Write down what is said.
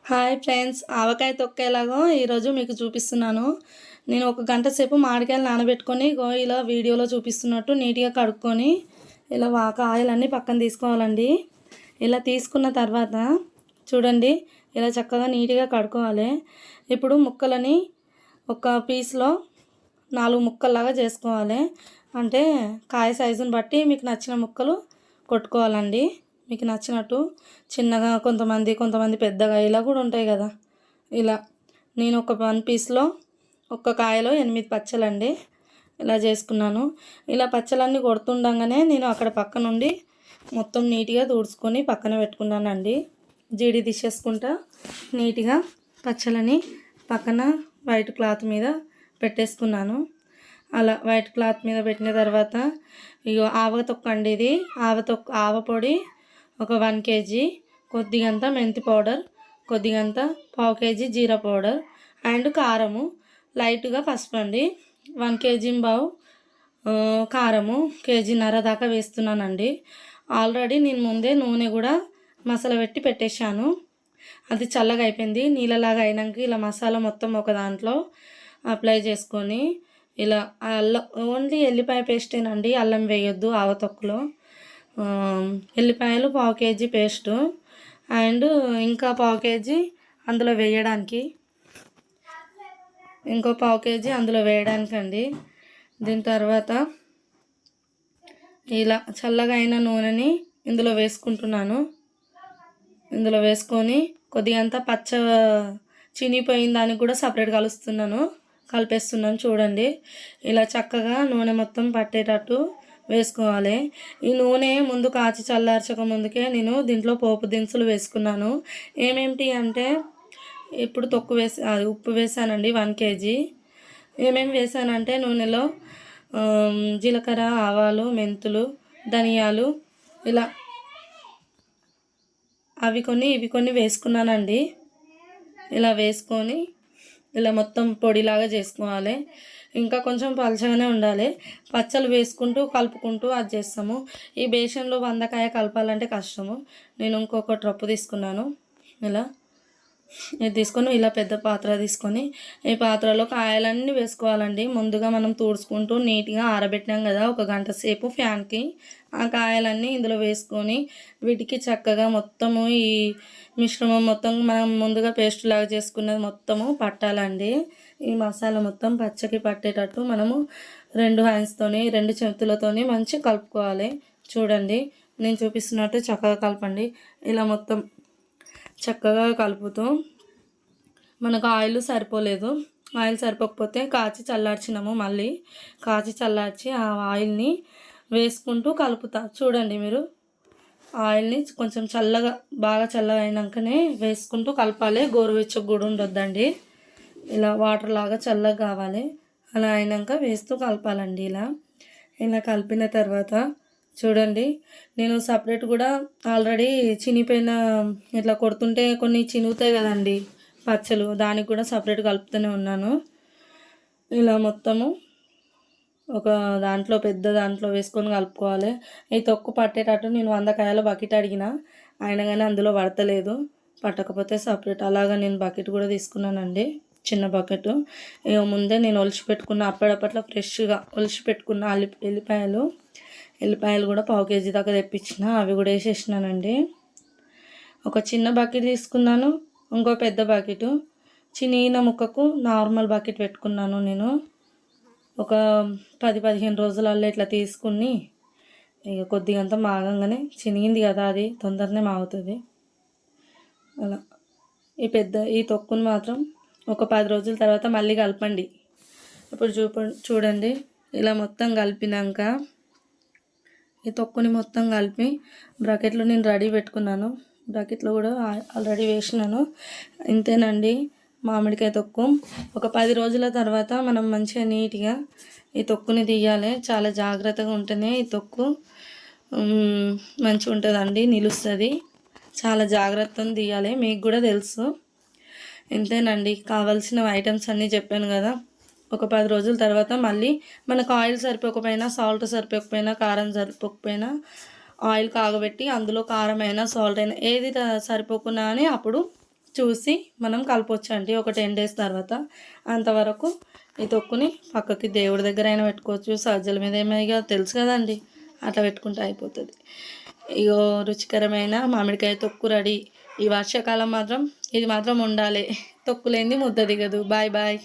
Hi friends, ఆవకాయ తొక్క ఎలాగో ఈరోజు మీకు చూపిస్తున్నాను. నేను ఒక గంట సేపు మామిడికాయలు నానబెట్టుకొని ఇలా వీడియోలో చూపిస్తున్నట్టు నీట్గా కడుక్కొని ఇలా కాయలన్నీ పక్కన తీసుకోవాలండి. ఇలా తీసుకున్న తర్వాత చూడండి, ఇలా చక్కగా నీట్గా కడుక్కోవాలి. ఇప్పుడు ముక్కలని ఒక పీస్లో 4 ముక్కల్లాగా చేసుకోవాలి. అంటే కాయ సైజుని బట్టి మీకు నచ్చిన ముక్కలు కొట్టుకోవాలండి. మీకు నచ్చినట్టు చిన్నగా కొంతమంది పెద్దగా ఇలా కూడా ఉంటాయి కదా. ఇలా నేను ఒక 1 పీస్లో ఒక్క కాయలో 8 పచ్చలండి ఇలా చేసుకున్నాను. ఇలా పచ్చలన్నీ కొడుతుండగానే నేను అక్కడ పక్క నుండి మొత్తం నీట్గా తుడుచుకొని పక్కన పెట్టుకున్నానండి. జీడి తీసేసుకుంటా నీట్గా పచ్చలని పక్కన వైట్ క్లాత్ మీద పెట్టేసుకున్నాను. అలా వైట్ క్లాత్ మీద పెట్టిన తర్వాత ఇగో ఆవ తొక్క అండి. ఇది ఆవ పొడి ఒక 1 kg, కొద్దిగంత మెంతి పౌడర్, కొద్దిగంత 1/2 kg జీరా పౌడర్ అండ్ కారము, లైట్గా పసుపు అండి. 1 kg కారము, 1.5 kg దాకా వేస్తున్నానండి. ఆల్రెడీ నేను ముందే నూనె కూడా మసాలా పెట్టి పెట్టేశాను. అది చల్లగా అయిపోయింది. నీళ్ళలాగా అయినాక ఇలా మసాలా మొత్తం ఒక దాంట్లో అప్లై చేసుకొని ఇలా ఓన్లీ ఎల్లిపాయ పేస్టేనండి, అల్లం వేయొద్దు ఆవ తొక్కలో. ఎల్లిపాయలు 1/2 kg పేస్టు అండ్ ఇంకా 1/2 kg అందులో వేయడానికి, ఇంకో 1/2 kg అందులో వేయడానికండి. దీని తర్వాత ఇలా చల్లగా అయిన నూనెని ఇందులో వేసుకుంటున్నాను. ఇందులో వేసుకొని కొద్దిగంత చినిపోయిన దానికి కూడా సపరేట్ కలిపేస్తున్నాను. చూడండి, ఇలా చక్కగా నూనె మొత్తం పట్టేటట్టు వేసుకోవాలి. ఈ నూనె ముందు కాచి చల్లార్చక ముందుకే నేను దీంట్లో పోపు దినుసులు వేసుకున్నాను. ఏమేమిటి అంటే ఇప్పుడు ఉప్పు వేసానండి 1 kg. ఏమేమి వేసానంటే నూనెలో జీలకర్ర, ఆవాలు, మెంతులు, ధనియాలు ఇలా అవి కొన్ని వేసుకున్నానండి. ఇలా వేసుకొని ఇలా మొత్తం పొడిలాగా చేసుకోవాలి. ఇంకా కొంచెం పలచగానే ఉండాలి. పచ్చలు వేసుకుంటూ కలుపుకుంటూ అది చేస్తాము. ఈ బేషన్లో 100 కాయ కలపాలంటే కష్టము. నేను ఇంకొక ట్రప్పు తీసుకున్నాను. ఇలా ఇది తీసుకొని ఇలా పెద్ద పాత్ర తీసుకొని ఈ పాత్రలో కాయలన్నీ వేసుకోవాలండి. ముందుగా మనం తుడుచుకుంటూ నీట్గా ఆరబెట్టినాం కదా ఒక గంట సేపు ఫ్యాన్కి, ఆ కాయలన్నీ ఇందులో వేసుకొని వీటికి చక్కగా మొత్తము ఈ మిశ్రమం మొత్తం మనం ముందుగా పేస్ట్ లాగా చేసుకున్నది మొత్తము పట్టాలండి. ఈ మసాలా మొత్తం పచ్చకి పట్టేటట్టు మనము 2 హ్యాండ్స్తోని 2 చేతులతోని మంచి కలుపుకోవాలి. చూడండి, నేను చూపిస్తున్నట్టు చక్కగా కలపండి. ఇలా మొత్తం చక్కగా కలుపుతూ మనకు ఆయిల్ సరిపోలేదు, ఆయిల్ సరిపోకపోతే కాచి చల్లార్చినాము. మళ్ళీ కాచి చల్లార్చి ఆ ఆయిల్ని వేసుకుంటూ కలుపుతా. చూడండి, మీరు ఆయిల్ని కొంచెం బాగా చల్లగా అయినాకనే వేసుకుంటూ కలపాలి. గోరువెచ్చగా కూడా ఉండొద్దండి. ఇలా వాటర్ లాగా చల్లగా కావాలి. అలా అయినాక వేస్తూ కలపాలండి. ఇలా కలిపిన తర్వాత చూడండి, నేను సపరేట్ కూడా ఆల్రెడీ చినిపోయిన ఇట్లా కొడుతుంటే కొన్ని చినుగుతాయి కదండి పచ్చలు, దానికి కూడా సపరేట్ కలుపుతూనే ఉన్నాను. ఇలా మొత్తము ఒక దాంట్లో పెద్ద దాంట్లో వేసుకొని కలుపుకోవాలి. ఈ తొక్కు పట్టేటట్టు నేను 100 కాయల బకెట్ అడిగిన, అయినా కానీ అందులో పడతలేదు. పట్టకపోతే సపరేట్ అలాగా నేను బకెట్ కూడా తీసుకున్నానండి, చిన్న బకెట్. ముందే నేను అప్పటికప్పుడు ఫ్రెష్గా ఒలిచి పెట్టుకున్న ఎల్లిపాయలు కూడా 1/2 kg దాకా తెప్పించిన, అవి కూడా వేసేసినానండి. ఒక చిన్న బకెట్ తీసుకున్నాను, ఇంకో పెద్ద బకెట్. చిన్న ముక్కకు నార్మల్ బకెట్ పెట్టుకున్నాను నేను. ఒక 10-15 రోజులలో ఇట్లా తీసుకుని ఇక కొద్దిగంత మాగంగానే చినిగింది కదా, అది తొందరనే మాగుతుంది. అలా ఈ తొక్కును మాత్రం ఒక 10 రోజుల తర్వాత మళ్ళీ కలపండి. ఇప్పుడు చూడండి, ఇలా మొత్తం కలిపినాక ఈ తొక్కుని మొత్తం కలిపి బ్రాకెట్లో నేను రెడీ పెట్టుకున్నాను. బ్రాకెట్లో కూడా ఆల్రెడీ వేసినాను. ఇంతేనండి మామిడికాయ తొక్కు. ఒక 10 రోజుల తర్వాత మనం మంచిగా నీట్గా ఈ తొక్కుని తీయాలి. చాలా జాగ్రత్తగా ఉంటేనే ఈ తొక్కు మంచిగా ఉంటుందండి, నిలుస్తుంది. చాలా జాగ్రత్తగా తీయాలి, మీకు కూడా తెలుసు. ఇంతేనండి, కావాల్సిన ఐటమ్స్ అన్నీ చెప్పాను కదా. ఒక 10 రోజుల తర్వాత మళ్ళీ మనకు ఆయిల్ సరిపోకపోయినా, సాల్ట్ సరిపోకపోయినా, కారం సరిపోకపోయినా ఆయిల్ కాగబెట్టి అందులో కారం అయినా సాల్ట్ అయినా ఏది సరిపోకున్నా అని అప్పుడు చూసి మనం కలపొచ్చు అండి ఒక 10 డేస్ తర్వాత. అంతవరకు ఈ తొక్కుని పక్కకి దేవుడి దగ్గర అయినా పెట్టుకోవచ్చు, సజ్జల మీద ఏమో ఇక తెలుసు కదండి, అట్లా పెట్టుకుంటే అయిపోతుంది. ఇగో రుచికరమైన మామిడికాయ తొక్కు రెడీ. ఈ వర్షాకాలం మాత్రం ఇది మాత్రం ఉండాలి, తొక్కు లేనిది ముద్ద దిగదు. Bye bye.